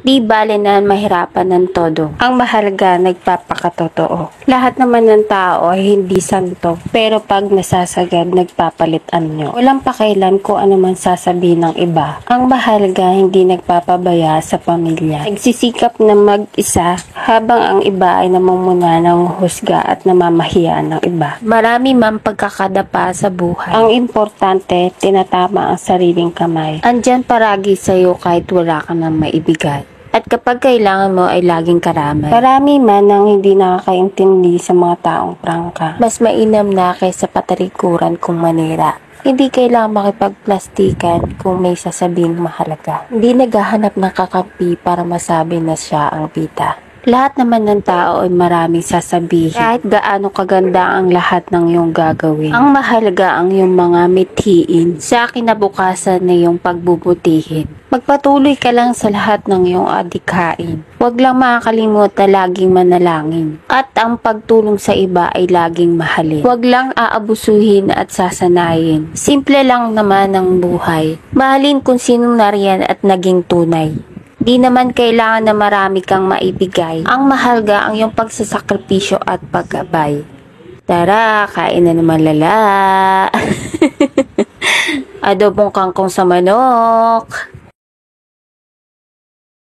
Di bale na mahirapan ng todo. Ang mahalaga, nagpapakatotoo. Lahat naman ng tao ay hindi santo, pero pag nasasagad, nagpapalit anyo. Walang pakailan kung ano man sasabihin ng iba. Ang mahalaga, hindi nagpapabaya sa pamilya. Nagsisikap na mag-isa habang ang iba ay namumuna ng husga at namamahiya ng iba. Marami man pagkakadapa sa buhay. Ang importante, tinatama ang sariling kamay. Andyan paragi sa'yo kahit wala ka nang maibigay. At kapag kailangan mo ay laging karamay. Marami man ang hindi nakakaintindi sa mga taong prangka. Mas mainam na kaysa patalikuran kung manira. Hindi kailangang makipagplastikan kung may sasabing mahalaga. Hindi naghahanap ng kakampi para masabi na siya ang bida. Lahat naman ng tao ay maraming sasabihin. Kahit gaano kaganda ang lahat ng iyong gagawin. Ang mahalaga ang iyong mga mithiin sa kinabukasan na iyong pagbubutihin. Magpatuloy ka lang sa lahat ng iyong adhikain. Huwag lang makakalimot na laging manalangin. At ang pagtulong sa iba ay laging mahalin. Huwag lang aabusuhin at sasanayin. Simple lang naman ang buhay. Mahalin kung sinong nariyan at naging tunay. Di naman kailangan na marami kang maibigay. Ang mahalaga ang iyong pagsasakripisyo at paggabay. Tara, kain na naman lala. Adobong kangkong sa manok.